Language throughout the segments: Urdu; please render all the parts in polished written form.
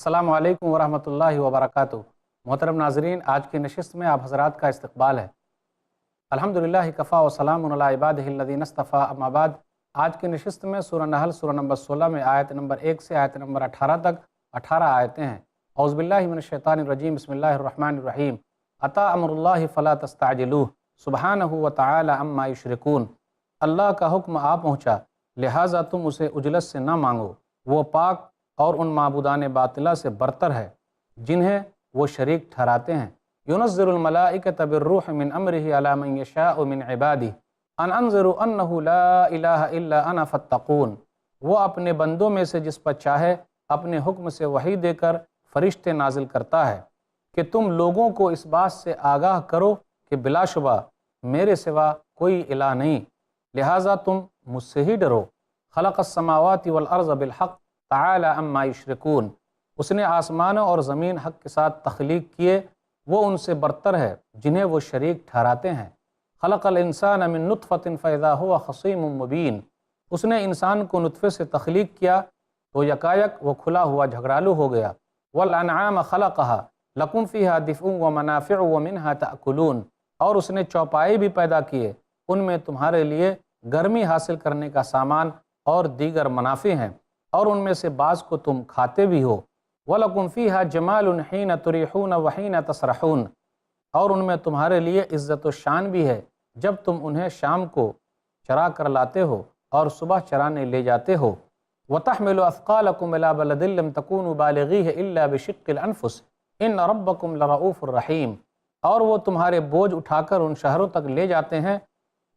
السلام علیکم ورحمۃ اللہ وبرکاتہ۔ محترم ناظرین، آج کی نشست میں آپ حضرات کا استقبال ہے۔ الحمدللہ کفا و سلام علی عبادہ الذین اصطفیٰ، اما بعد آج کی نشست میں سورہ نحل سورہ نمبر 16 میں آیت نمبر 1 سے آیت نمبر 18 تک 18 آیتیں ہیں۔ اعوذ باللہ من الشیطان الرجیم، بسم اللہ الرحمن الرحیم۔ اتی امر اللہ فلا تستعجلوہ سبحانہ وتعالی عما یشرکون۔ اللہ کا حکم آ پہنچا، لہٰذا تم اسے عجلت سے نہ مانگو، وہ پاک اور ان معبودان باطلہ سے برتر ہے جنہیں وہ شریک ٹھہراتے ہیں۔ ينزل الملائکۃ بالروح من امرہ علی من یشاء من عبادہ ان انذروا انہ لا الہ الا انا فاتقون۔ وہ اپنے بندوں میں سے جس پر چاہے اپنے حکم سے وحی دے کر فرشتے نازل کرتا ہے کہ تم لوگوں کو اس بات سے آگاہ کرو کہ بلا شبہ میرے سوا کوئی الہ نہیں، لہٰذا تم مجھ سے ہی ڈرو۔ خلق السماوات والارض بالحق تعالی عما یشرکون۔ اس نے آسمانوں اور زمین حق کے ساتھ تخلیق کیے، وہ ان سے برتر ہے جنہیں وہ شریک ٹھہراتے ہیں۔ خلق الانسان من نطفۃ فاذا هو خصیم مبین۔ اس نے انسان کو نطفے سے تخلیق کیا تو یکایک وہ کھلا ہوا جھگڑالو ہو گیا۔ والانعام خلقها لکم فیہا دفء ومنافع ومنہا تأکلون۔ اور اس نے چوپائے بھی پیدا کیے، ان میں تمہارے لیے گرمی حاصل کرنے کا سامان اور دیگر منافع ہیں، اور ان میں سے بعض کو تم کھاتے بھی ہو۔ وَلَكُمْ فِيهَا جَمَالٌ حِينَ تُرِيحُونَ وَحِينَ تَسْرَحُونَ۔ اور ان میں تمہارے لیے عزت و شان بھی ہے جب تم انہیں شام کو چرا کر لاتے ہو اور صبح چرانے لے جاتے ہو۔ وَتَحْمِلُ أَثْقَالَكُمْ إِلَىٰ بَلَدٍ لَّمْ تَكُونُوا بَالِغِيهِ إِلَّا بِشِقِّ الْأَنفُسِ إِنَّ رَبَّكُمْ لَرَءُوفٌ رَحِيمٌ۔ اور وہ تمہارے بوجھ اٹھا کر ان شہروں تک لے جاتے ہیں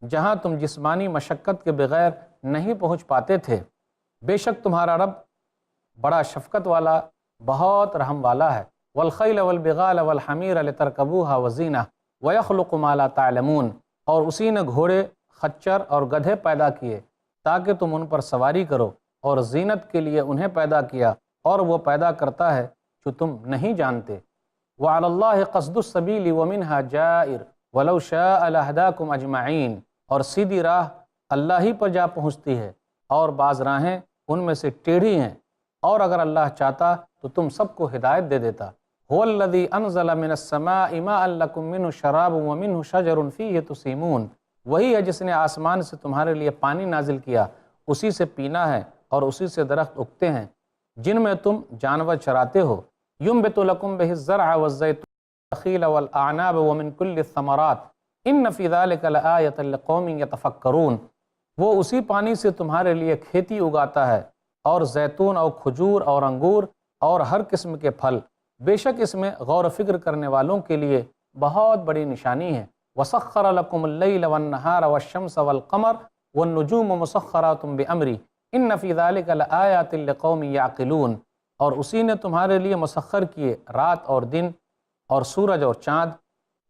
جہاں تم جسمانی مشقت کے بغیر نہیں پہنچ پاتے تھے۔ بے شک تمہارا رب بڑا شفقت والا، بہت رحم والا ہے۔ والخیل والبغال والحمیر لترکبوها وزینہ ویخلق ما لا تعلمون۔ اور اسی نے گھوڑے، خچر اور گدھے پیدا کیے تاکہ تم ان پر سواری کرو، اور زینت کے لیے انہیں پیدا کیا، اور وہ پیدا کرتا ہے جو تم نہیں جانتے۔ وعلی اللہ قصد السبیل ومنہا جائر ولو شاء لہداکم اجمعین۔ اور سیدھی راہ اللہ ہی پر جا پہنچتی ہے، اور بعض راہیں ان میں سے ٹیڑھی ہیں، اور اگر اللہ چاہتا تو تم سب کو ہدایت دے دیتا۔ هو الذی انزل من السماء ماء لکم منہ شراب ومنہ شجر فیہ تسیمون۔ وہی ہے جس نے آسمان سے تمہارے لیے پانی نازل کیا، اسی سے پینا ہے، اور اسی سے درخت اگتے ہیں جن میں تم جانور چراتے ہو۔ ینبت لکم بہ الزرع والزیتون والنخیل والاعناب ومن کل الثمرات ان فی ذلک لآیۃ لقوم یتفکرون۔ وہ اسی پانی سے تمہارے لیے کھیتی اگاتا ہے، اور زیتون اور کھجور اور انگور اور ہر قسم کے پھل، بے شک اس میں غور و فکر کرنے والوں کے لیے بہت بڑی نشانی ہے۔ وَسَخَّرَ لَكُمُ اللَّيْلَ وَالنَّهَارَ وَالشَّمْسَ وَالْقَمَرَ وَالنُّجُومُ مُسَخَّرَاتٌ بِأَمْرِهِ إِنَّ فِي ذَلِكَ لَآيَاتٍ لِقَوْمٍ يَعْقِلُونَ۔ اور اسی نے تمہارے لیے مسخر کیے رات اور دن، اور سورج اور چاند،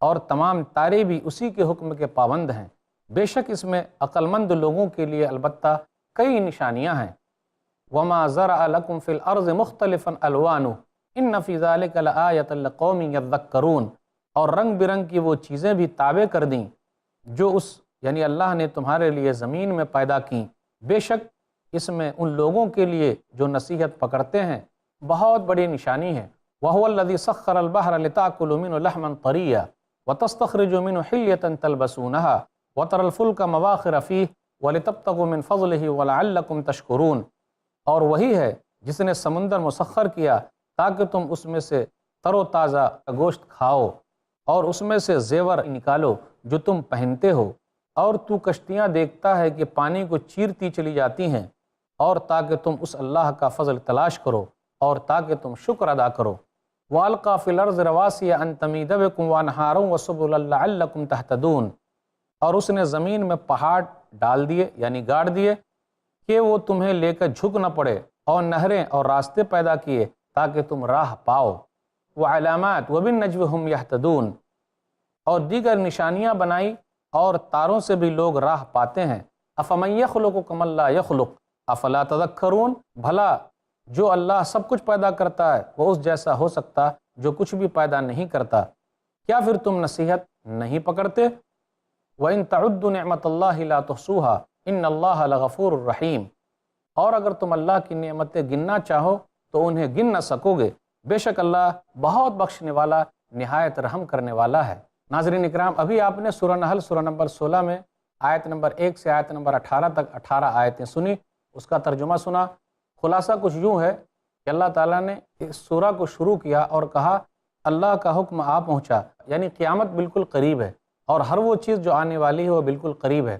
اور تمام تارے بھی اسی کے حکم کے پابند ہیں۔ بے شک اس میں عقل مند لوگوں کے لیے البتہ کئی نشانیاں ہیں۔ وَمَا زَرَعَ لَكُمْ فِي الْأَرْضِ مُخْتَلِفًا أَلْوَانُهُ إِنَّ فِي ذَلِكَ لَآيَةً لِقَوْمٍ يَذَّكَّرُونَ۔ اور رنگ برنگ کی وہ چیزیں بھی تابع کر دیں جو یعنی اللہ نے تمہارے لیے زمین میں پیدا کیں، بے شک اس میں ان لوگوں کے لیے جو نصیحت پکڑتے ہیں بہت بڑی نشانی ہے۔ وَهُوَ الَّذِي سَخَّرَ الْبَحْرَ لِتَأْكُلُوا مِنْهُ لَحْمًا طَرِيًّا وَتَسْتَخْرِجُوا مِنْهُ حِلْيَةً تَلْبَسُونَهَا وَتَرَى الْفُلْكَ مَوَاخِرَ فِيهِ وَلِتَبْتَغُوا مِنْ فَضْلِهِ وَلَعَلَّكُمْ تَشْكُرُونَ۔ اور وہی ہے جس نے سمندر مسخر کیا تاکہ تم اس میں سے تر و تازہ گوشت کھاؤ، اور اس میں سے زیور نکالو جو تم پہنتے ہو، اور تو کشتیاں دیکھتا ہے کہ پانی کو چیرتی چلی جاتی ہیں، اور تاکہ تم اس اللہ کا فضل تلاش کرو، اور تاکہ تم شکر ادا کرو۔ وَأَلْقَى فِي الْأَرْضِ رَوَاسِيَ أَن تَمِيدَ بِكُمْ وَأَنْهَارًا وَسُبُلًا لَعَلَّكُمْ تَهْتَدُونَ۔ اور اس نے زمین میں پہاڑ ڈال دیے یعنی گاڑ دیے کہ وہ تمہیں لے کر جھک نہ پڑے، اور نہریں اور راستے پیدا کیے تاکہ تم راہ پاؤ۔ وعلامات وبالنجم هم يهتدون۔ اور دیگر نشانیاں بنائی، اور تاروں سے بھی لوگ راہ پاتے ہیں۔ افمن يخلق كمن لا يخلق افلا تذکرون۔ بھلا جو اللہ سب کچھ پیدا کرتا ہے وہ اس جیسا ہو سکتا جو کچھ بھی پیدا نہیں کرتا؟ کیا پھر تم نصیحت نہیں پکڑتے؟ وَإِن تَعُدُّوا نِعْمَةَ اللَّهِ لَا تُحْصُوهَا إِنَّ اللَّهَ لَغَفُورٌ رَحِيمٌ۔ اور اگر تم اللہ کی نعمتیں گننا چاہو تو انہیں گن نہ سکو گے، بے شک اللہ بہت بخشنے والا نہایت رحم کرنے والا ہے۔ ناظرین اکرام، ابھی آپ نے سورہ نحل سورہ نمبر 16 میں آیت نمبر 1 سے آیت نمبر 18 تک 18 آیتیں سنی، اس کا ترجمہ سنا۔ خلاصہ کچھ یوں ہے کہ اللہ تعالیٰ نے اس سورہ کو شروع کیا اور کہا اللہ کا حکم آ پہنچا، یعنی قیامت بالکل قریب ہے اور ہر وہ چیز جو آنے والی ہے وہ بالکل قریب ہے۔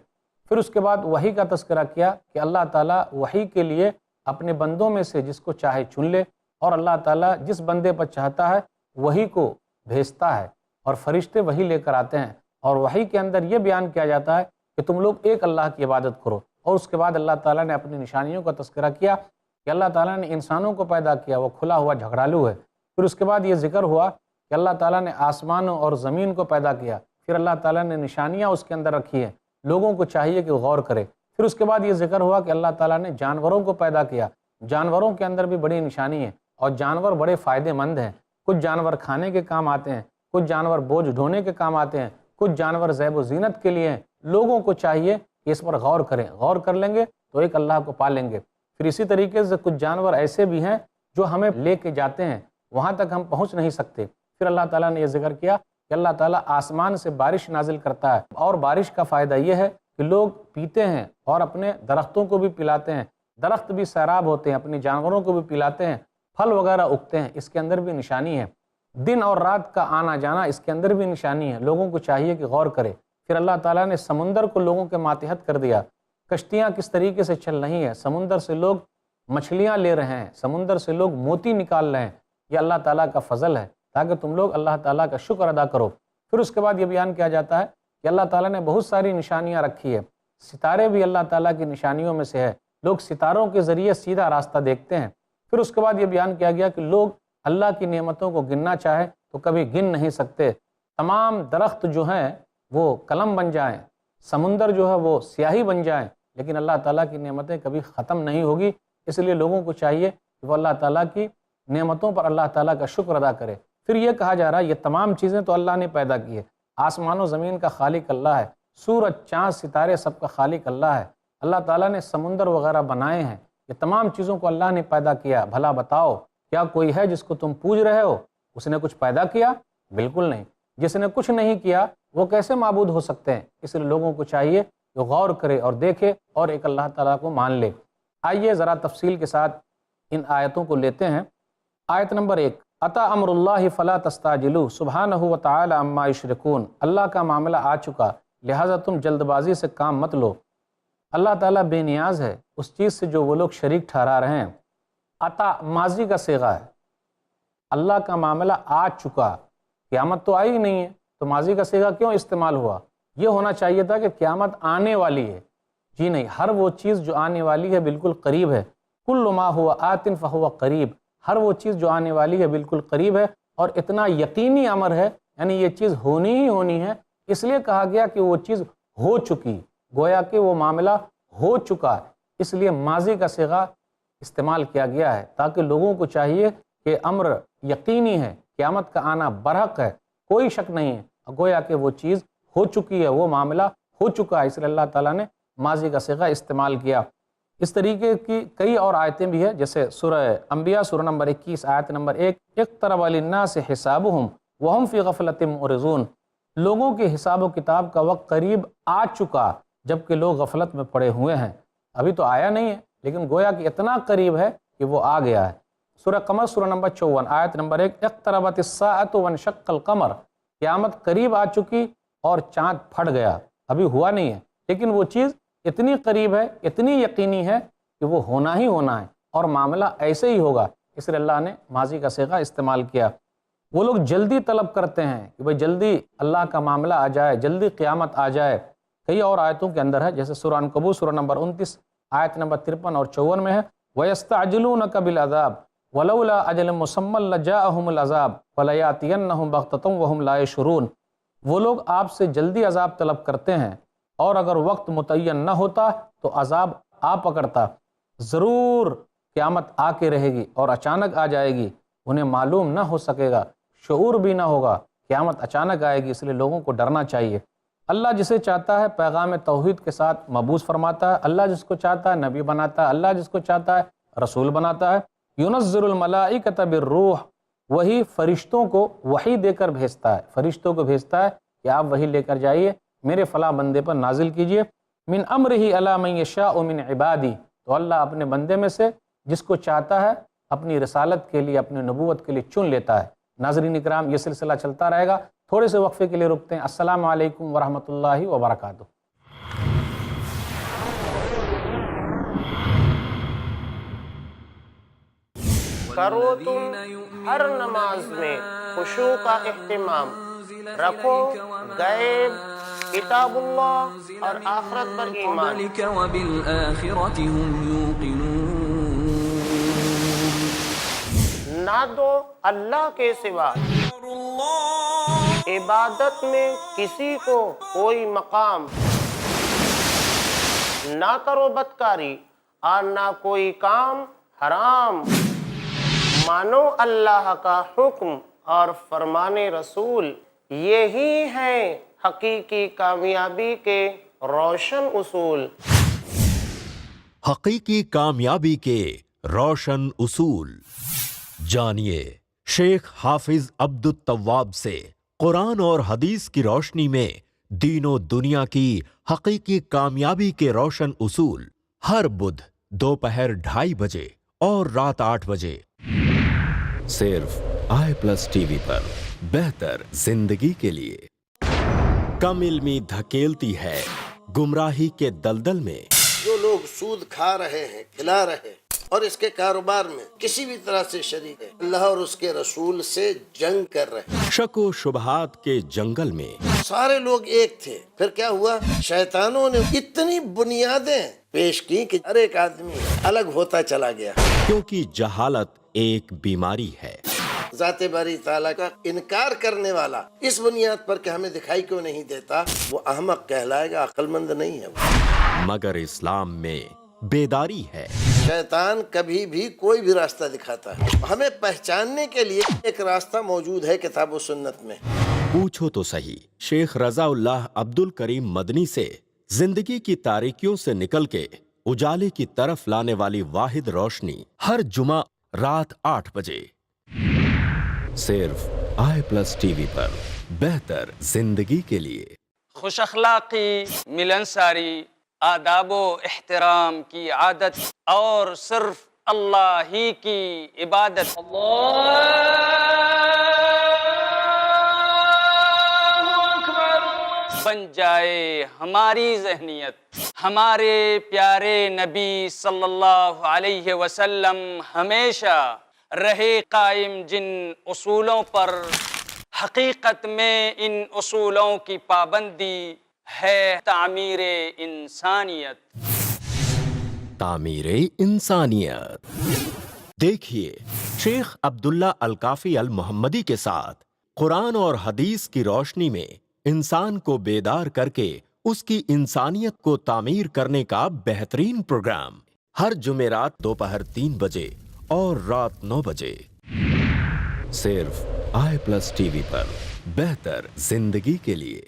پھر اس کے بعد وحی کا تذکرہ کیا کہ اللہ تعالیٰ وحی کے لیے اپنے بندوں میں سے جس کو چاہے چن لے، اور اللہ تعالیٰ جس بندے پر چاہتا ہے وحی کو بھیجتا ہے اور فرشتے وحی لے کر آتے ہیں، اور وحی کے اندر یہ بیان کیا جاتا ہے کہ تم لوگ ایک اللہ کی عبادت کرو۔ اور اس کے بعد اللہ تعالیٰ نے اپنی نشانیوں کا تذکرہ کیا کہ اللہ تعالیٰ نے انسانوں کو پیدا کیا، وہ کھلا ہوا جھگڑالو ہے۔ پھر اس کے بعد یہ ذکر ہوا کہ اللہ تعالیٰ نے آسمانوں اور زمین کو پیدا کیا، پھر اللہ تعالیٰ نے نشانیاں اس کے اندر رکھی ہیں، لوگوں کو چاہیے کہ غور کرے۔ پھر اس کے بعد یہ ذکر ہوا کہ اللہ تعالیٰ نے جانوروں کو پیدا کیا، جانوروں کے اندر بھی بڑی نشانی ہے اور جانور بڑے فائدہ مند ہیں۔ کچھ جانور کھانے کے کام آتے ہیں، کچھ جانور بوجھ ڈھونے کے کام آتے ہیں، کچھ جانور زیب و زینت کے لیے ہیں۔ لوگوں کو چاہیے کہ اس پر غور کریں، غور کر لیں گے تو ایک اللہ کو پا لیں گے۔ پھر اسی طریقے سے کچھ جانور ایسے بھی ہیں جو ہمیں لے کے جاتے ہیں، وہاں تک ہم پہنچ نہیں سکتے۔ پھر اللہ تعالیٰ نے یہ ذکر کیا کہ اللہ تعالیٰ آسمان سے بارش نازل کرتا ہے، اور بارش کا فائدہ یہ ہے کہ لوگ پیتے ہیں اور اپنے درختوں کو بھی پلاتے ہیں، درخت بھی سیراب ہوتے ہیں، اپنی جانوروں کو بھی پلاتے ہیں، پھل وغیرہ اگتے ہیں، اس کے اندر بھی نشانی ہے۔ دن اور رات کا آنا جانا، اس کے اندر بھی نشانی ہے، لوگوں کو چاہیے کہ غور کرے۔ پھر اللہ تعالیٰ نے سمندر کو لوگوں کے ماتحت کر دیا، کشتیاں کس طریقے سے چل رہی ہیں، سمندر سے لوگ مچھلیاں لے رہے ہیں، سمندر سے لوگ موتی نکال رہے ہیں، یہ اللہ تعالیٰ کا فضل ہے تاکہ تم لوگ اللہ تعالیٰ کا شکر ادا کرو۔ پھر اس کے بعد یہ بیان کیا جاتا ہے کہ اللہ تعالیٰ نے بہت ساری نشانیاں رکھی ہے، ستارے بھی اللہ تعالیٰ کی نشانیوں میں سے ہے، لوگ ستاروں کے ذریعے سیدھا راستہ دیکھتے ہیں۔ پھر اس کے بعد یہ بیان کیا گیا کہ لوگ اللہ کی نعمتوں کو گننا چاہے تو کبھی گن نہیں سکتے، تمام درخت جو ہیں وہ قلم بن جائیں، سمندر جو ہے وہ سیاہی بن جائیں، لیکن اللہ تعالیٰ کی نعمتیں کبھی ختم نہیں ہوگی۔ اس لیے لوگوں کو چاہیے کہ وہ اللہ تعالیٰ کی نعمتوں پر اللہ تعالیٰ کا شکر ادا کرے۔ پھر یہ کہا جا رہا ہے یہ تمام چیزیں تو اللہ نے پیدا کی ہے، آسمان و زمین کا خالق اللہ ہے، سورج چاند ستارے سب کا خالق اللہ ہے، اللہ تعالیٰ نے سمندر وغیرہ بنائے ہیں، یہ تمام چیزوں کو اللہ نے پیدا کیا۔ بھلا بتاؤ کیا کوئی ہے جس کو تم پوج رہے ہو؟ اس نے کچھ پیدا کیا؟ بالکل نہیں۔ جس نے کچھ نہیں کیا وہ کیسے معبود ہو سکتے ہیں؟ اس لیے لوگوں کو چاہیے کہ غور کرے اور دیکھے اور ایک اللہ تعالیٰ کو مان لے۔ آئیے ذرا تفصیل کے ساتھ ان آیتوں کو لیتے ہیں۔ آیت نمبر 1، اتا امر اللہ فلا تستعجلوا سبحانہ وتعالی عما یشرکون، اللہ کا معاملہ آ چکا لہٰذا تم جلد بازی سے کام مت لو۔ اللہ تعالیٰ بے نیاز ہے اس چیز سے جو وہ لوگ شریک ٹھہرا رہے ہیں۔ اتا ماضی کا صیغہ ہے، اللہ کا معاملہ آ چکا، قیامت تو آئی ہی نہیں ہے تو ماضی کا صیغہ کیوں استعمال ہوا؟ یہ ہونا چاہیے تھا کہ قیامت آنے والی ہے۔ جی نہیں، ہر وہ چیز جو آنے والی ہے بالکل قریب ہے۔ کل ما ہوا آت فہو قریب، ہر وہ چیز جو آنے والی ہے بالکل قریب ہے، اور اتنا یقینی امر ہے، یعنی یہ چیز ہونی ہی ہونی ہے۔ اس لیے کہا گیا کہ وہ چیز ہو چکی، گویا کہ وہ معاملہ ہو چکا، اس لیے ماضی کا صیغہ استعمال کیا گیا ہے تاکہ لوگوں کو چاہیے کہ امر یقینی ہے، قیامت کا آنا برحق ہے، کوئی شک نہیں ہے، گویا کہ وہ چیز ہو چکی ہے، وہ معاملہ ہو چکا ہے، اس لیے اللہ تعالیٰ نے ماضی کا صیغہ استعمال کیا۔ اس طریقے کی کئی اور آیتیں بھی ہیں، جیسے سورہ انبیاء سورہ نمبر 21 آیت نمبر 1، اقترب للناس حسابهم وهم فی غفلۃ معرضون، لوگوں کے حساب و کتاب کا وقت قریب آ چکا جبکہ لوگ غفلت میں پڑے ہوئے ہیں۔ ابھی تو آیا نہیں ہے لیکن گویا کہ اتنا قریب ہے کہ وہ آ گیا ہے۔ سورہ قمر سورہ نمبر 54 آیت نمبر 1، اقتربت الساعۃ وانشق القمر، قیامت قریب آ چکی اور چاند پھٹ گیا، ابھی ہوا نہیں ہے لیکن وہ چیز اتنی قریب ہے، اتنی یقینی ہے کہ وہ ہونا ہی ہونا ہے اور معاملہ ایسے ہی ہوگا، اس لیے اللہ نے ماضی کا صیغہ استعمال کیا۔ وہ لوگ جلدی طلب کرتے ہیں کہ بھئی جلدی اللہ کا معاملہ آ جائے، جلدی قیامت آ جائے۔ کئی اور آیتوں کے اندر ہے، جیسے سورہ عنکبوت سورہ نمبر 29 آیت نمبر 53 اور 54 میں ہے، وَيَسْتَعْجِلُونَكَ بِالْعَذَابِ وَلَوْلَا أَجَلٌ مُّسَمًّى لَجَاءَهُمُ الْعَذَابُ وَلَيَأْتِيَنَّهُمْ بَغْتَةً وَهُمْ لَا يَشْعُرُونَ، وہ لوگ آپ سے جلدی عذاب طلب کرتے ہیں اور اگر وقت متعین نہ ہوتا تو عذاب آ پکڑتا، ضرور قیامت آ کے رہے گی اور اچانک آ جائے گی، انہیں معلوم نہ ہو سکے گا، شعور بھی نہ ہوگا، قیامت اچانک آئے گی، اس لیے لوگوں کو ڈرنا چاہیے۔ اللہ جسے چاہتا ہے پیغام توحید کے ساتھ مبعوث فرماتا ہے، اللہ جس کو چاہتا ہے نبی بناتا ہے، اللہ جس کو چاہتا ہے رسول بناتا ہے۔ يُنَزِّلُ الْمَلَائِكَةَ بِالرُّوحِ وہی فرشتوں کو وحی دے کر بھیجتا ہے، فرشتوں کو بھیجتا ہے کہ آپ وحی لے کر جائیے، میرے فلاں بندے پر نازل کیجئے۔ من امرہ الی من یشاء من عبادی، تو اللہ اپنے بندے میں سے جس کو چاہتا ہے اپنی رسالت کے لیے، اپنی نبوت کے لیے چن لیتا ہے۔ ناظرین اکرام، یہ سلسلہ چلتا رہے گا، تھوڑے سے وقفے کے لیے رکتے ہیں۔ السلام علیکم ورحمۃ اللہ وبرکاتہ۔ کرو تم ہر نماز میں خشوع کا اہتمام، رکھو غیب، کتاب اللہ اور آخرت پر ایمان۔ وبالآخرة هم يوقنون۔ نہ دو اللہ کے سوا عبادت میں کسی کو کوئی مقام، نہ کرو بدکاری اور نہ کوئی کام حرام، مانو اللہ کا حکم اور فرمان رسول، یہی ہیں حقیقی کامیابی کے روشن اصول۔ حقیقی کامیابی کے روشن اصول جانیے شیخ حافظ عبد التواب سے قرآن اور حدیث کی روشنی میں دین و دنیا کی حقیقی کامیابی کے روشن اصول، ہر بدھ دوپہر 2:30 بجے اور رات 8 بجے صرف i+ TV پر۔ بہتر زندگی کے لیے۔ کم علمی دھکیلتی ہے گمراہی کے دلدل میں۔ جو لوگ سود کھا رہے ہیں، کھلا رہے ہیں اور اس کے کاروبار میں کسی بھی طرح سے شریک ہے، اللہ اور اس کے رسول سے جنگ کر رہے ہیں۔ شک و شبہات کے جنگل میں سارے لوگ ایک تھے، پھر کیا ہوا؟ شیطانوں نے اتنی بنیادیں پیش کی کہ ہر ایک آدمی الگ ہوتا چلا گیا۔ کیونکہ جہالت ایک بیماری ہے۔ ذات باری تعالیٰ کا انکار کرنے والا اس بنیاد پر کہ ہمیں دکھائی کیوں نہیں دیتا، وہ احمق کہلائے گا، عقل مند نہیں ہے وہ۔ مگر اسلام میں بیداری ہے۔ شیطان کبھی بھی کوئی بھی راستہ دکھاتا ہے، ہمیں پہچاننے کے لیے ایک راستہ موجود ہے کتاب و سنت میں۔ پوچھو تو صحیح شیخ رضا اللہ عبد الکریم مدنی سے، زندگی کی تاریکیوں سے نکل کے اجالے کی طرف لانے والی واحد روشنی، ہر جمعہ رات 8 بجے صرف i+ TV پر۔ بہتر زندگی کے لیے۔ خوش اخلاقی، ملنساری، آداب و احترام کی عادت اور صرف اللہ ہی کی عبادت بن جائے ہماری ذہنیت۔ ہمارے پیارے نبی صلی اللہ علیہ وسلم ہمیشہ رہے قائم جن اصولوں پر، حقیقت میں ان اصولوں کی پابندی ہے تعمیر انسانیت۔ تعمیر انسانیت۔ دیکھیے شیخ عبداللہ الکافی المحمدی کے ساتھ قرآن اور حدیث کی روشنی میں انسان کو بیدار کر کے اس کی انسانیت کو تعمیر کرنے کا بہترین پروگرام، ہر جمعرات دوپہر 3 بجے اور رات 9 بجے صرف i+ TV پر۔ بہتر زندگی کے لیے۔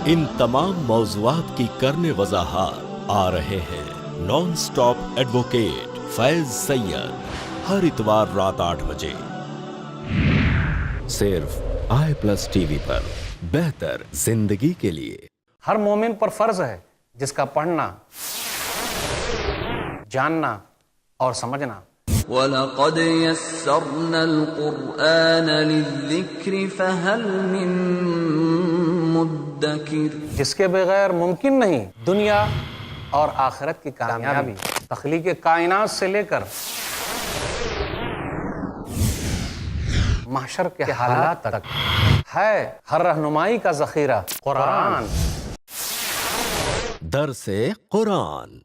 ان تمام موضوعات کی کرنے وضاحت آ رہے ہیں نان سٹاپ ایڈوکیٹ فیض سید، ہر اتوار رات 8 بجے صرف i+ TV پر۔ بہتر زندگی کے لیے۔ ہر مومن پر فرض ہے جس کا پڑھنا، جاننا اور سمجھنا۔ وَلَقَدْ يَسَّرْنَا الْقُرْآنَ لِلذِّكْرِ فَهَلْ مِن مُدَّكِرٍ۔ جس کے بغیر ممکن نہیں دنیا اور آخرت کی کامیابی۔ تخلیق کائنات سے لے کر محشر کے حالات تک ہے ہر رہنمائی کا ذخیرہ قرآن۔ درس قرآن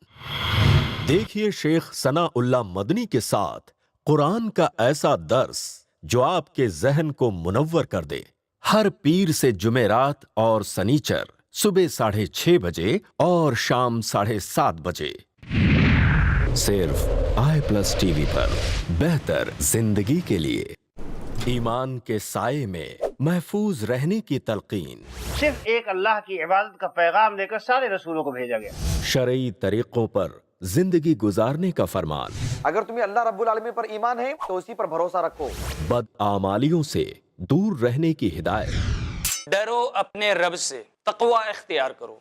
دیکھیے شیخ ثناء اللہ مدنی کے ساتھ قرآن کا ایسا درس جو آپ کے ذہن کو منور کر دے، ہر پیر سے جمعرات اور سنیچر صبح 6:30 بجے اور شام 7:30 بجے، صرف i+ ٹی وی پر، بہتر زندگی کے لیے۔ ایمان کے سائے میں محفوظ رہنے کی تلقین، صرف ایک اللہ کی عبادت کا پیغام لے کر سارے رسولوں کو بھیجا گیا۔ شرعی طریقوں پر زندگی گزارنے کا فرمان، اگر تمہیں اللہ رب العالمین پر ایمان ہے تو اسی پر بھروسہ رکھو۔ بدعمالیوں سے دور رہنے کی ہدایت، ڈرو اپنے رب سے، تقوی اختیار کرو۔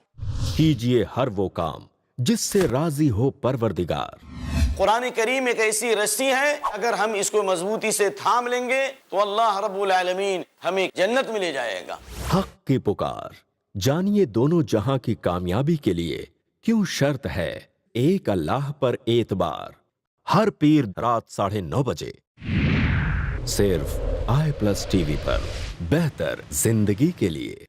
کیجئے ہر وہ کام جس سے راضی ہو پروردگار۔ قرآن کریم ایک ایسی رسی ہے، اگر ہم اس کو مضبوطی سے تھام لیں گے تو اللہ رب العالمین ہمیں جنت میں لے جائے گا۔ حق کی پکار، جانیے دونوں جہاں کی کامیابی کے لیے کیوں شرط ہے ایک اللہ پر اعتبار۔ ہر پیر رات 9:30 بجے، صرف i+ ٹی وی پر، بہتر زندگی کے لیے۔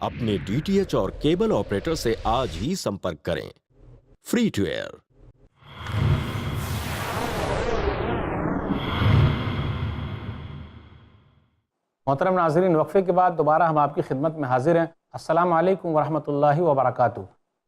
اپنے DTH اور کیبل آپریٹر سے آج ہی سمپرک کریں۔ Free to air. محترم ناظرین، وقفے کے بعد دوبارہ ہم آپ کی خدمت میں حاضر ہیں۔ السلام علیکم ورحمۃ اللہ وبرکاتہ۔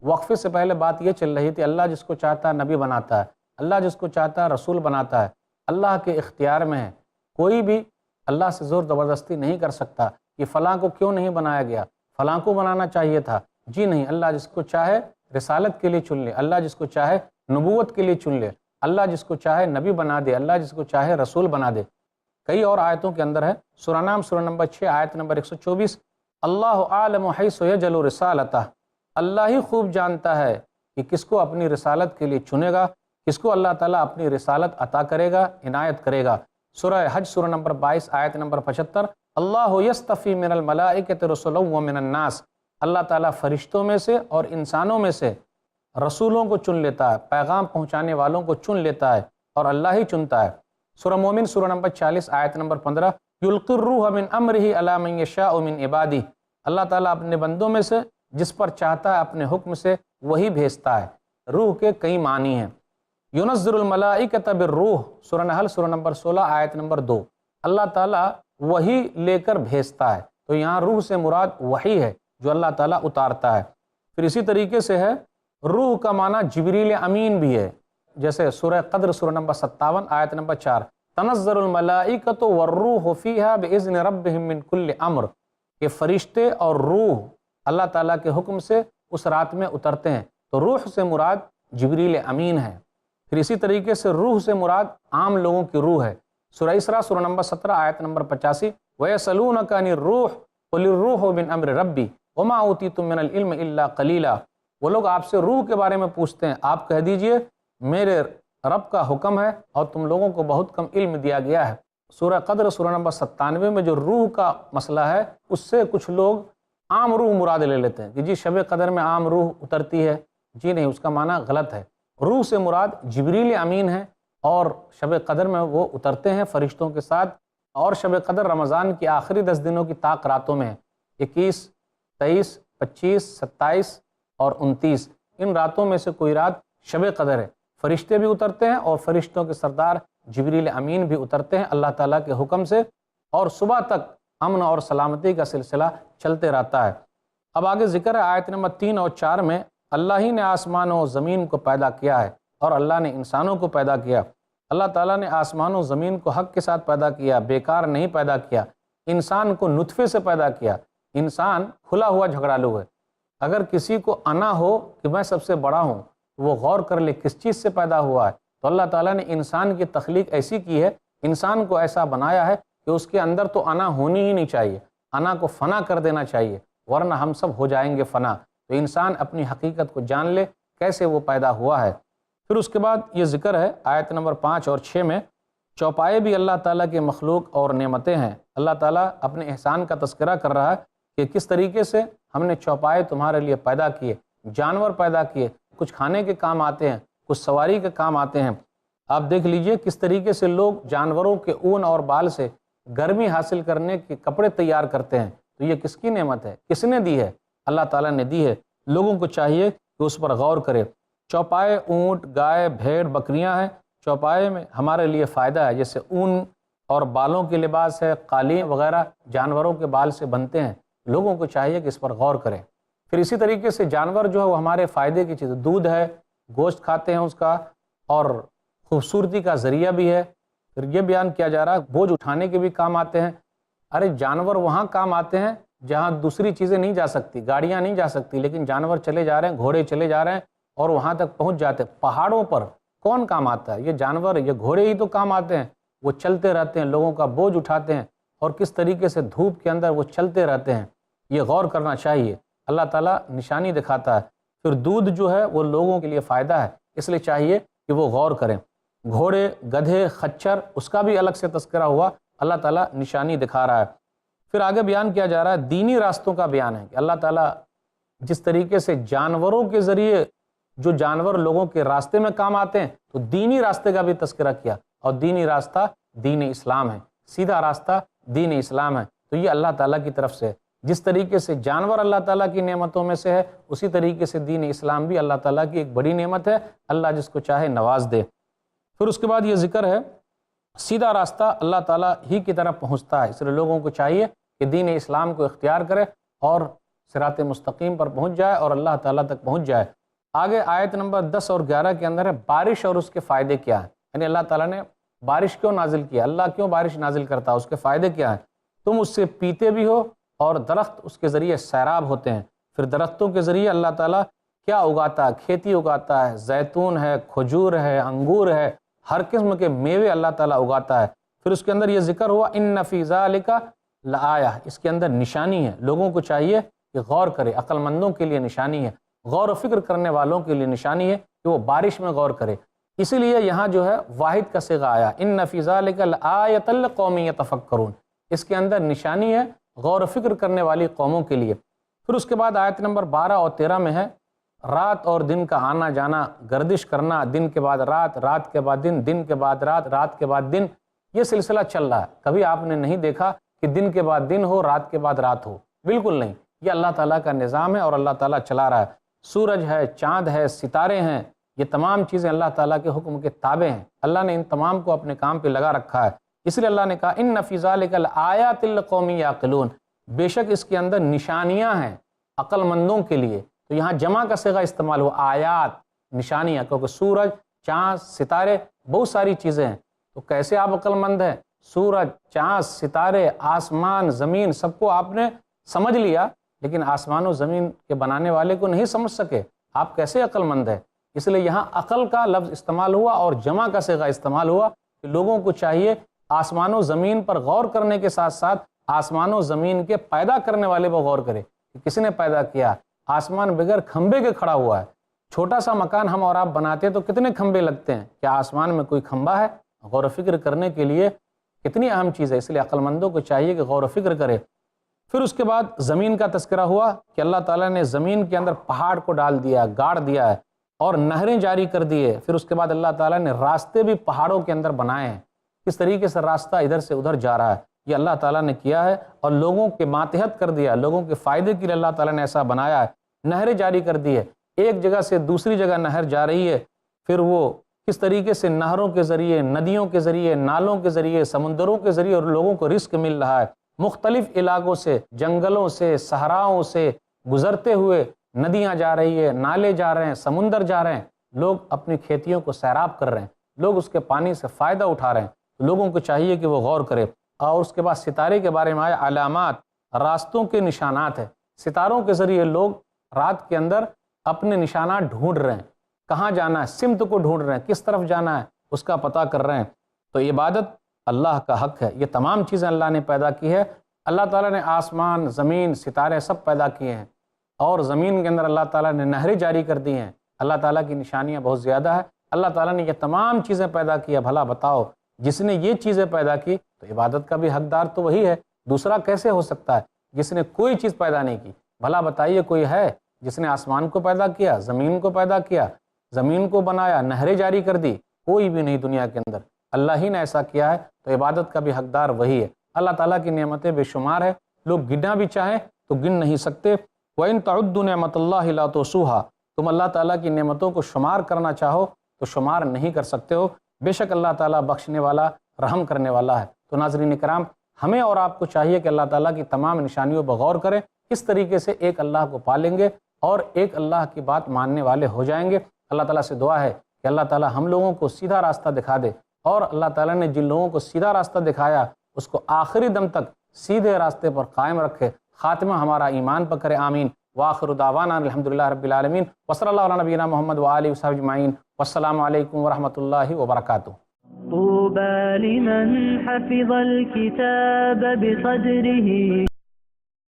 وقفے سے پہلے بات یہ چل رہی تھی، اللہ جس کو چاہتا ہے نبی بناتا ہے، اللہ جس کو چاہتا ہے رسول بناتا ہے، اللہ کے اختیار میں ہے۔ کوئی بھی اللہ سے زور زبردستی نہیں کر سکتا کہ فلاں کو کیوں نہیں بنایا گیا، فلاں کو بنانا چاہیے تھا۔ جی نہیں، اللہ جس کو چاہے رسالت کے لیے چن لے، اللہ جس کو چاہے نبوت کے لیے چن لے، اللہ جس کو چاہے نبی بنا دے، اللہ جس کو چاہے رسول بنا دے۔ کئی اور آیتوں کے اندر ہے، سورہ نام سورہ نمبر 6 آیت نمبر 124، اللہ عالم حیث یجعل رسالتہ، اللہ ہی خوب جانتا ہے کہ کس کو اپنی رسالت کے لیے چنے گا، کس کو اللہ تعالیٰ اپنی رسالت عطا کرے گا، عنایت کرے گا۔ سورہ حج سورہ نمبر 22 آیت نمبر 75، اللہ یصطفی من الملائکۃ رسلا ومن الناس، اللہ تعالیٰ فرشتوں میں سے اور انسانوں میں سے رسولوں کو چن لیتا ہے، پیغام پہنچانے والوں کو چن لیتا ہے، اور اللہ ہی چنتا ہے۔ سورہ مومن سورہ نمبر 40 آیت نمبر 15، یلقی الروح من امرہ الی من یشاء من عبادہ، اللہ تعالیٰ اپنے بندوں میں سے جس پر چاہتا ہے اپنے حکم سے وہی بھیجتا ہے۔ روح کے کئی معنی ہیں۔ ینزل الملائکۃ بالروح سورہ نحل سورہ نمبر 16 آیت نمبر 2، اللہ تعالیٰ وہی لے کر بھیجتا ہے، تو یہاں روح سے مراد وحی ہے جو اللہ تعالیٰ اتارتا ہے۔ پھر اسی طریقے سے ہے، روح کا معنی جبریل امین بھی ہے، جیسے سورہ قدر سورہ نمبر 57 آیت نمبر 4، تنزل الملائکۃ والروح فیہا باذن ربہم من کل امر، کہ فرشتے اور روح اللہ تعالیٰ کے حکم سے اس رات میں اترتے ہیں، تو روح سے مراد جبریل امین ہے۔ پھر اسی طریقے سے روح سے مراد عام لوگوں کی روح ہے۔ سورہ اسراء سورہ نمبر 17 آیت نمبر 85، وَيَسْأَلُونَكَ عَنِ الرُّوحِ قُلِ الرُّوحُ مِنْ أَمْرِ رَبِّي وَمَا أُوتِيتُم مِّنَ الْعِلْمِ إِلَّا قَلِيلًا، وہ لوگ آپ سے روح کے بارے میں پوچھتے ہیں، آپ کہہ دیجئے میرے رب کا حکم ہے اور تم لوگوں کو بہت کم علم دیا گیا ہے۔ سورہ قدر سورہ نمبر 97 میں جو روح کا مسئلہ ہے، اس سے کچھ لوگ عام روح مراد لے لیتے ہیں کہ جی شب قدر میں عام روح اترتی ہے۔ جی نہیں، اس کا معنی غلط ہے۔ روح سے مراد جبریل امین ہے، اور شب قدر میں وہ اترتے ہیں فرشتوں کے ساتھ، اور شب قدر رمضان کی آخری 10 دنوں کی طاق راتوں میں ہے، 21، 23، 25، 27 اور 29، ان راتوں میں سے کوئی رات شب قدر ہے۔ فرشتے بھی اترتے ہیں اور فرشتوں کے سردار جبریل امین بھی اترتے ہیں اللہ تعالیٰ کے حکم سے، اور صبح تک امن اور سلامتی کا سلسلہ چلتے رہتا ہے۔ اب آگے ذکر ہے آیت نمبر 3 اور 4 میں، اللہ ہی نے آسمان و زمین کو پیدا کیا ہے، اور اللہ نے انسانوں کو پیدا کیا۔ اللہ تعالیٰ نے آسمان و زمین کو حق کے ساتھ پیدا کیا، بیکار نہیں پیدا کیا۔ انسان کو نطفے سے پیدا کیا۔ انسان کھلا ہوا جھگڑالو ہے۔ اگر کسی کو انا ہو کہ میں سب سے بڑا ہوں، وہ غور کر لے کس چیز سے پیدا ہوا ہے، تو اللہ تعالیٰ نے انسان کی تخلیق ایسی کی ہے، انسان کو ایسا بنایا ہے کہ اس کے اندر تو انا ہونی ہی نہیں چاہیے، انا کو فنا کر دینا چاہیے، ورنہ ہم سب ہو جائیں گے فنا۔ تو انسان اپنی حقیقت کو جان لے کیسے وہ پیدا ہوا ہے۔ پھر اس کے بعد یہ ذکر ہے آیت نمبر 5 اور 6 میں، چوپائے بھی اللہ تعالیٰ کے مخلوق اور نعمتیں ہیں۔ اللہ تعالیٰ اپنے احسان کا تذکرہ کر رہا ہے کہ کس طریقے سے ہم نے چوپائے تمہارے لیے پیدا کیے، جانور پیدا کیے، کچھ کھانے کے کام آتے ہیں، کچھ سواری کے کام آتے ہیں۔ آپ دیکھ لیجئے کس طریقے سے لوگ جانوروں کے اون اور بال سے گرمی حاصل کرنے کے کپڑے تیار کرتے ہیں، تو یہ کس کی نعمت ہے؟ کس نے دی ہے؟ اللہ تعالیٰ نے دی ہے۔ لوگوں کو چاہیے کہ اس پر غور کرے۔ چوپائے اونٹ، گائے، بھیڑ، بکریاں ہیں، چوپائے میں ہمارے لیے فائدہ ہے، جیسے اون اور بالوں کے لباس ہے، قالین وغیرہ جانوروں کے بال سے بنتے ہیں، لوگوں کو چاہیے کہ اس پر غور کریں۔ پھر اسی طریقے سے جانور جو ہے وہ ہمارے فائدے کی چیز، دودھ ہے، گوشت کھاتے ہیں اس کا، اور خوبصورتی کا ذریعہ بھی ہے۔ پھر یہ بیان کیا جا رہا ہے بوجھ اٹھانے کے بھی کام آتے ہیں۔ ارے جانور وہاں کام آتے ہیں جہاں دوسری چیزیں نہیں جا سکتی، گاڑیاں نہیں جا سکتی، لیکن جانور چلے جا رہے ہیں، گھوڑے چلے جا رہے ہیں اور وہاں تک پہنچ جاتے ہیں۔ پہاڑوں پر کون کام آتا ہے؟ یہ جانور، یہ گھوڑے ہی تو کام آتے ہیں۔ وہ چلتے رہتے ہیں، لوگوں کا بوجھ اٹھاتے ہیں، اور کس طریقے سے دھوپ کے اندر وہ چلتے رہتے ہیں، یہ غور کرنا چاہیے۔ اللہ تعالیٰ نشانی دکھاتا ہے۔ پھر دودھ جو ہے وہ لوگوں کے لیے فائدہ ہے، اس لیے چاہیے کہ وہ غور کریں۔ گھوڑے، گدھے، خچر، اس کا بھی الگ سے تذکرہ ہوا، اللہ تعالیٰ نشانی دکھا رہا ہے۔ پھر آگے بیان کیا جا رہا ہے دینی راستوں کا بیان ہے کہ اللہ تعالیٰ جس طریقے سے جانوروں کے ذریعے جو جانور لوگوں کے راستے میں کام آتے ہیں، تو دینی راستے کا بھی تذکرہ کیا، اور دینی راستہ دین اسلام ہے، سیدھا راستہ دین اسلام ہے۔ تو یہ اللہ تعالیٰ کی طرف سے، جس طریقے سے جانور اللہ تعالیٰ کی نعمتوں میں سے ہے، اسی طریقے سے دین اسلام بھی اللہ تعالیٰ کی ایک بڑی نعمت ہے، اللہ جس کو چاہے نواز دے۔ پھر اس کے بعد یہ ذکر ہے سیدھا راستہ اللہ تعالیٰ ہی کی طرف پہنچتا ہے، اس لیے لوگوں کو چاہیے کہ دین اسلام کو اختیار کرے اور صراط مستقیم پر پہنچ جائے اور اللہ تعالیٰ تک پہنچ جائے۔ آگے آیت نمبر 10 اور 11 کے اندر ہے بارش اور اس کے فائدے کیا ہیں، یعنی اللہ تعالیٰ نے بارش کیوں نازل کیا، اللہ کیوں بارش نازل کرتا ہے، اس کے فائدے کیا ہیں۔ تم اس سے پیتے بھی ہو اور درخت اس کے ذریعے سیراب ہوتے ہیں۔ پھر درختوں کے ذریعے اللہ تعالیٰ کیا اگاتا ہے؟ کھیتی اگاتا ہے، زیتون ہے، کھجور ہے، انگور ہے، ہر قسم کے میوے اللہ تعالیٰ اگاتا ہے۔ پھر اس کے اندر یہ ذکر ہوا ان فی ذالک لآیہ، اس کے اندر نشانی ہے، لوگوں کو چاہیے کہ غور کرے، عقل مندوں کے لیے نشانی ہے، غور و فکر کرنے والوں کے لیے نشانی ہے کہ وہ بارش میں غور کرے۔ اسی لیے یہاں جو ہے واحد کا صیغہ آیا ان فی ذالک لآیۃ لقوم یتفکرون، اس کے اندر نشانی ہے غور و فکر کرنے والی قوموں کے لیے۔ پھر اس کے بعد آیت نمبر 12 اور 13 میں ہے رات اور دن کا آنا جانا، گردش کرنا، دن کے بعد رات، رات کے بعد دن، دن کے بعد رات، رات کے بعد دن، یہ سلسلہ چل رہا ہے۔ کبھی آپ نے نہیں دیکھا کہ دن کے بعد دن ہو، رات کے بعد رات ہو، بالکل نہیں، یہ اللہ تعالیٰ کا نظام ہے اور اللہ تعالیٰ چلا رہا ہے۔ سورج ہے، چاند ہے، ستارے ہیں، یہ تمام چیزیں اللہ تعالیٰ کے حکم کے تابع ہیں، اللہ نے ان تمام کو اپنے کام پہ لگا رکھا ہے۔ اس لیے اللہ نے کہا ان فی ذالک لآیات لقوم یعقلون، بے شک اس کے اندر نشانیاں ہیں عقل مندوں کے لیے۔ تو یہاں جمع کا صیغہ استعمال ہوا، آیات، نشانیاں، کیونکہ سورج، چاند، ستارے، بہت ساری چیزیں ہیں۔ تو کیسے آپ عقل مند ہیں؟ سورج، چاند، ستارے، آسمان، زمین، سب کو آپ نے سمجھ لیا، لیکن آسمان و زمین کے بنانے والے کو نہیں سمجھ سکے، آپ کیسے عقل مند ہیں؟ اس لیے یہاں عقل کا لفظ استعمال ہوا اور جمع کا صیغہ استعمال ہوا کہ لوگوں کو چاہیے آسمان و زمین پر غور کرنے کے ساتھ ساتھ آسمان و زمین کے پیدا کرنے والے پر غور کرے کہ کس نے پیدا کیا۔ آسمان بغیر کھمبے کے کھڑا ہوا ہے، چھوٹا سا مکان ہم اور آپ بناتے ہیں تو کتنے کھمبے لگتے ہیں، کیا آسمان میں کوئی کھمبا ہے؟ غور و فکر کرنے کے لیے کتنی اہم چیز ہے، اس لیے عقل مندوں کو چاہیے کہ غور و فکر کرے۔ پھر اس کے بعد زمین کا تذکرہ ہوا کہ اللہ تعالیٰ نے زمین کے اندر پہاڑ کو ڈال دیا، گاڑ دیا ہے اور نہریں جاری کر دیے۔ پھر اس کے بعد اللہ تعالیٰ نے راستے بھی پہاڑوں کے اندر بنائے ہیں، کس طریقے سے راستہ ادھر سے ادھر جا رہا ہے، یہ اللہ تعالیٰ نے کیا ہے اور لوگوں کے ماتحت کر دیا، لوگوں کے فائدے کے لیے اللہ تعالیٰ نے ایسا بنایا ہے۔ نہریں جاری کر دی ہے، ایک جگہ سے دوسری جگہ نہر جا رہی ہے، پھر وہ کس طریقے سے نہروں کے ذریعے، ندیوں کے ذریعے، نالوں کے ذریعے، سمندروں کے ذریعے اور لوگوں کو رزق مل رہا ہے۔ مختلف علاقوں سے، جنگلوں سے، صحراؤں سے گزرتے ہوئے ندیاں جا رہی ہے، نالے جا رہے ہیں، سمندر جا رہے ہیں، لوگ اپنی کھیتیوں کو سیراب کر رہے ہیں، لوگ اس کے پانی سے فائدہ اٹھا رہے ہیں، لوگوں کو چاہیے کہ وہ غور کرے۔ اور اس کے بعد ستارے کے بارے میں آیا علامات، راستوں کے نشانات ہیں، ستاروں کے ذریعے لوگ رات کے اندر اپنے نشانات ڈھونڈ رہے ہیں، کہاں جانا ہے، سمت کو ڈھونڈ رہے ہیں، کس طرف جانا ہے اس کا پتہ کر رہے ہیں۔ تو عبادت اللہ کا حق ہے، یہ تمام چیزیں اللہ نے پیدا کی ہے۔ اللہ تعالیٰ نے آسمان، زمین، ستارے سب پیدا کیے ہیں، اور زمین کے اندر اللہ تعالیٰ نے نہریں جاری کر دی ہیں۔ اللہ تعالیٰ کی نشانیاں بہت زیادہ ہے، اللہ تعالیٰ نے یہ تمام چیزیں پیدا کی ہے۔ بھلا بتاؤ، جس نے یہ چیزیں پیدا کی تو عبادت کا بھی حقدار تو وہی ہے، دوسرا کیسے ہو سکتا ہے جس نے کوئی چیز پیدا نہیں کی؟ بھلا بتائیے کوئی ہے جس نے آسمان کو پیدا کیا، زمین کو پیدا کیا، زمین کو بنایا، نہریں جاری کر دی؟ کوئی بھی نہیں دنیا کے اندر، اللہ ہی نے ایسا کیا ہے، تو عبادت کا بھی حقدار وہی ہے۔ اللہ تعالیٰ کی نعمتیں بے شمار ہے، لوگ گننا بھی چاہیں تو گن نہیں سکتے۔ وَإِن تَعُدُّوا نِعْمَةَ اللَّهِ لَا تُحْصُوهَا، تم اللہ تعالیٰ کی نعمتوں کو شمار کرنا چاہو تو شمار نہیں کر سکتے ہو، بے شک اللہ تعالیٰ بخشنے والا، رحم کرنے والا ہے۔ تو ناظرین کرام، ہمیں اور آپ کو چاہیے کہ اللہ تعالیٰ کی تمام نشانیوں پر غور کریں، کس طریقے سے ایک اللہ کو پالیں گے اور ایک اللہ کی بات ماننے والے ہو جائیں گے۔ اللہ تعالیٰ سے دعا ہے کہ اللہ تعالیٰ ہم لوگوں کو سیدھا راستہ دکھا دے، اور اللہ تعالیٰ نے جن لوگوں کو سیدھا راستہ دکھایا اس کو آخری دم تک سیدھے راستے پر قائم رکھے، خاتمہ ہمارا ایمان پر کرے، آمین۔ وآخر دعوانا الحمدللہ رب العالمین، وصلی اللہ علی نبینا محمد وآلہ وصحبہ اجمعین، والسلام علیکم ورحمۃ اللہ وبرکاتہ۔ طوبى لمن حفظ الكتاب بقدره